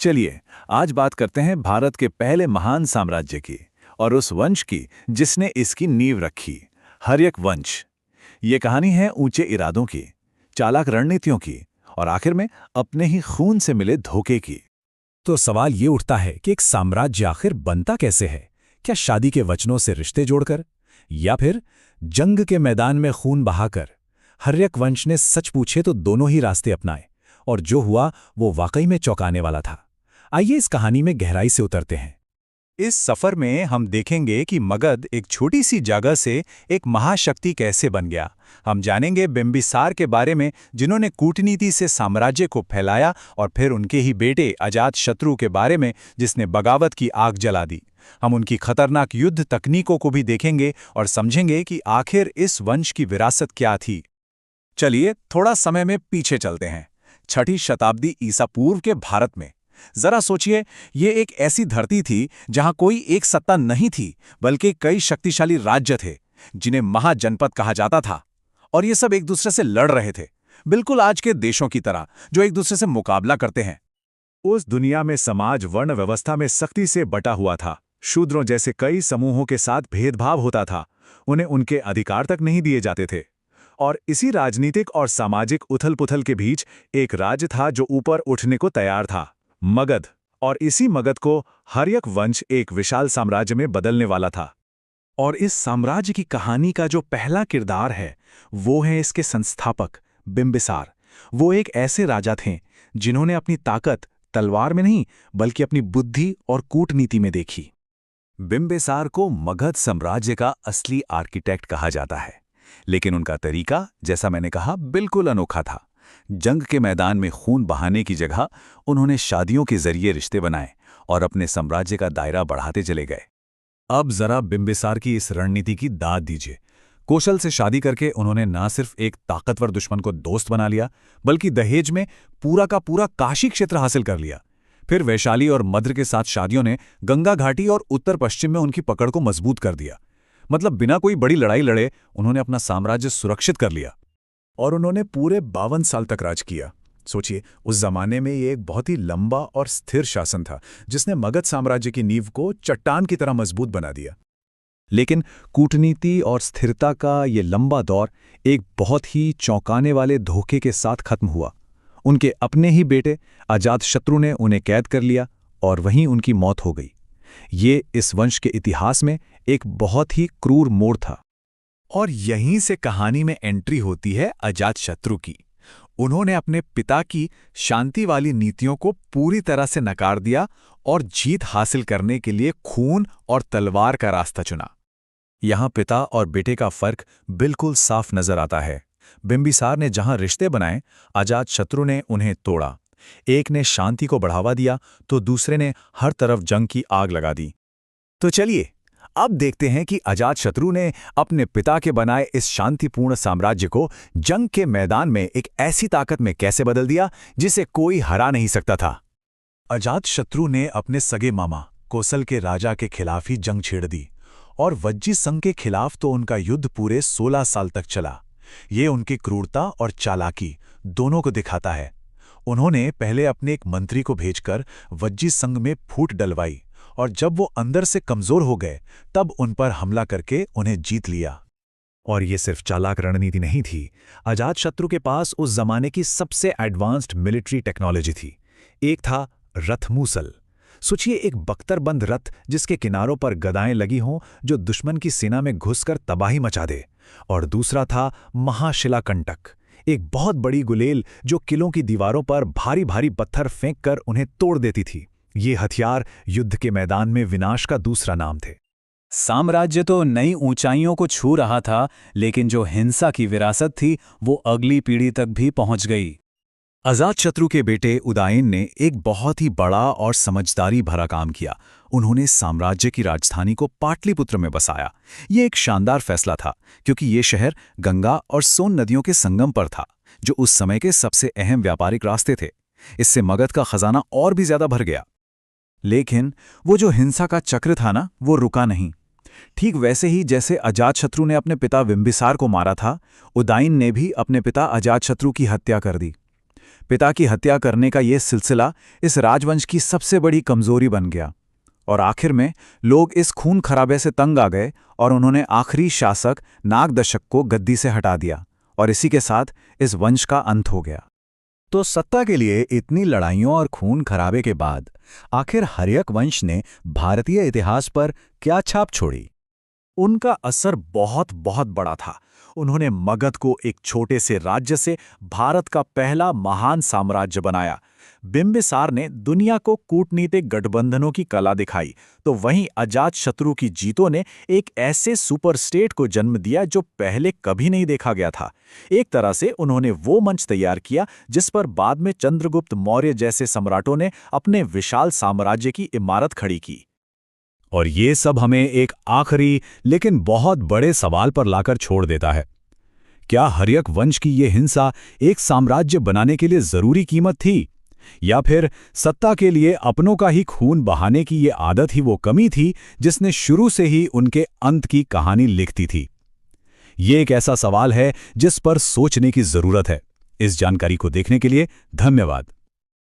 चलिए आज बात करते हैं भारत के पहले महान साम्राज्य की और उस वंश की जिसने इसकी नींव रखी, हर्यक वंश। ये कहानी है ऊंचे इरादों की, चालाक रणनीतियों की और आखिर में अपने ही खून से मिले धोखे की। तो सवाल ये उठता है कि एक साम्राज्य आखिर बनता कैसे है? क्या शादी के वचनों से रिश्ते जोड़कर, या फिर जंग के मैदान में खून बहाकर? हर्यक वंश ने सच पूछे तो दोनों ही रास्ते अपनाए, और जो हुआ वो वाकई में चौंकाने वाला था। आइए इस कहानी में गहराई से उतरते हैं। इस सफर में हम देखेंगे कि मगध एक छोटी सी जगह से एक महाशक्ति कैसे बन गया। हम जानेंगे बिंबिसार के बारे में, जिन्होंने कूटनीति से साम्राज्य को फैलाया, और फिर उनके ही बेटे अजातशत्रु के बारे में, जिसने बगावत की आग जला दी। हम उनकी खतरनाक युद्ध तकनीकों को भी देखेंगे और समझेंगे कि आखिर इस वंश की विरासत क्या थी। चलिए थोड़ा समय में पीछे चलते हैं, 6ठी शताब्दी ईसा पूर्व के भारत में। जरा सोचिए, ये एक ऐसी धरती थी जहां कोई एक सत्ता नहीं थी, बल्कि कई शक्तिशाली राज्य थे जिन्हें महाजनपद कहा जाता था, और ये सब एक दूसरे से लड़ रहे थे, बिल्कुल आज के देशों की तरह जो एक दूसरे से मुकाबला करते हैं। उस दुनिया में समाज वर्ण व्यवस्था में सख्ती से बटा हुआ था। शूद्रों जैसे कई समूहों के साथ भेदभाव होता था, उन्हें उनके अधिकार तक नहीं दिए जाते थे। और इसी राजनीतिक और सामाजिक उथल-पुथल के बीच एक राज्य था जो ऊपर उठने को तैयार था, मगध। और इसी मगध को हर्यक वंश एक विशाल साम्राज्य में बदलने वाला था। और इस साम्राज्य की कहानी का जो पहला किरदार है वो है इसके संस्थापक बिंबिसार। वो एक ऐसे राजा थे जिन्होंने अपनी ताकत तलवार में नहीं, बल्कि अपनी बुद्धि और कूटनीति में देखी। बिंबिसार को मगध साम्राज्य का असली आर्किटेक्ट कहा जाता है, लेकिन उनका तरीका, जैसा मैंने कहा, बिल्कुल अनोखा था। जंग के मैदान में खून बहाने की जगह उन्होंने शादियों के जरिए रिश्ते बनाए और अपने साम्राज्य का दायरा बढ़ाते चले गए। अब जरा बिंबिसार की इस रणनीति की दाद दीजिए। कौशल से शादी करके उन्होंने न सिर्फ एक ताकतवर दुश्मन को दोस्त बना लिया, बल्कि दहेज में पूरा का पूरा काशी क्षेत्र हासिल कर लिया। फिर वैशाली और मद्र के साथ शादियों ने गंगा घाटी और उत्तर पश्चिम में उनकी पकड़ को मजबूत कर दिया। मतलब बिना कोई बड़ी लड़ाई लड़े उन्होंने अपना साम्राज्य सुरक्षित कर लिया। और उन्होंने पूरे 52 साल तक राज किया। सोचिए, उस जमाने में ये एक बहुत ही लंबा और स्थिर शासन था, जिसने मगध साम्राज्य की नींव को चट्टान की तरह मजबूत बना दिया। लेकिन कूटनीति और स्थिरता का ये लंबा दौर एक बहुत ही चौंकाने वाले धोखे के साथ खत्म हुआ। उनके अपने ही बेटे अजातशत्रु ने उन्हें कैद कर लिया और वहीं उनकी मौत हो गई। ये इस वंश के इतिहास में एक बहुत ही क्रूर मोड़ था। और यहीं से कहानी में एंट्री होती है अजातशत्रु की। उन्होंने अपने पिता की शांति वाली नीतियों को पूरी तरह से नकार दिया और जीत हासिल करने के लिए खून और तलवार का रास्ता चुना। यहाँ पिता और बेटे का फर्क बिल्कुल साफ नजर आता है। बिंबिसार ने जहाँ रिश्ते बनाए, अजातशत्रु ने उन्हें तोड़ा। एक ने शांति को बढ़ावा दिया तो दूसरे ने हर तरफ जंग की आग लगा दी। तो चलिए अब देखते हैं कि अजातशत्रु ने अपने पिता के बनाए इस शांतिपूर्ण साम्राज्य को जंग के मैदान में एक ऐसी ताकत में कैसे बदल दिया जिसे कोई हरा नहीं सकता था। अजातशत्रु ने अपने सगे मामा कोसल के राजा के खिलाफ ही जंग छेड़ दी, और वज्जी संघ के खिलाफ तो उनका युद्ध पूरे 16 साल तक चला। ये उनकी क्रूरता और चालाकी दोनों को दिखाता है। उन्होंने पहले अपने एक मंत्री को भेजकर वज्जी संघ में फूट डलवाई, और जब वो अंदर से कमजोर हो गए तब उन पर हमला करके उन्हें जीत लिया। और ये सिर्फ चालाक रणनीति नहीं थी, अजातशत्रु के पास उस जमाने की सबसे एडवांस्ड मिलिट्री टेक्नोलॉजी थी। एक था रथमूसल। सोचिए, एक बख्तरबंद रथ जिसके किनारों पर गदाएं लगी हों जो दुश्मन की सेना में घुसकर तबाही मचा दे। और दूसरा था महाशिलाकंटक, एक बहुत बड़ी गुलेल जो किलों की दीवारों पर भारी भारी पत्थर फेंक कर उन्हें तोड़ देती थी। ये हथियार युद्ध के मैदान में विनाश का दूसरा नाम थे। साम्राज्य तो नई ऊंचाइयों को छू रहा था, लेकिन जो हिंसा की विरासत थी वो अगली पीढ़ी तक भी पहुंच गई। अजातशत्रु के बेटे उदयन ने एक बहुत ही बड़ा और समझदारी भरा काम किया। उन्होंने साम्राज्य की राजधानी को पाटलिपुत्र में बसाया। ये एक शानदार फैसला था, क्योंकि ये शहर गंगा और सोन नदियों के संगम पर था, जो उस समय के सबसे अहम व्यापारिक रास्ते थे। इससे मगध का खजाना और भी ज्यादा भर गया। लेकिन वो जो हिंसा का चक्र था ना, वो रुका नहीं। ठीक वैसे ही जैसे अजातशत्रु ने अपने पिता बिंबिसार को मारा था, उदयन ने भी अपने पिता अजातशत्रु की हत्या कर दी। पिता की हत्या करने का ये सिलसिला इस राजवंश की सबसे बड़ी कमजोरी बन गया और आखिर में लोग इस खून खराबे से तंग आ गए और उन्होंने आखिरी शासक नागदशक को गद्दी से हटा दिया और इसी के साथ इस वंश का अंत हो गया। तो सत्ता के लिए इतनी लड़ाइयों और खून खराबे के बाद आखिर हर्यक वंश ने भारतीय इतिहास पर क्या छाप छोड़ी? उनका असर बहुत बहुत बड़ा था। उन्होंने मगध को एक छोटे से राज्य से भारत का पहला महान साम्राज्य बनाया। बिंबिसार ने दुनिया को कूटनीतिक गठबंधनों की कला दिखाई, तो वहीं अजातशत्रु की जीतों ने एक ऐसे सुपर स्टेट को जन्म दिया जो पहले कभी नहीं देखा गया था। एक तरह से उन्होंने वो मंच तैयार किया जिस पर बाद में चंद्रगुप्त मौर्य जैसे सम्राटों ने अपने विशाल साम्राज्य की इमारत खड़ी की। और ये सब हमें एक आखिरी लेकिन बहुत बड़े सवाल पर लाकर छोड़ देता है। क्या हर्यक वंश की ये हिंसा एक साम्राज्य बनाने के लिए जरूरी कीमत थी, या फिर सत्ता के लिए अपनों का ही खून बहाने की ये आदत ही वो कमी थी जिसने शुरू से ही उनके अंत की कहानी लिखती थी? ये एक ऐसा सवाल है जिस पर सोचने की जरूरत है। इस जानकारी को देखने के लिए धन्यवाद।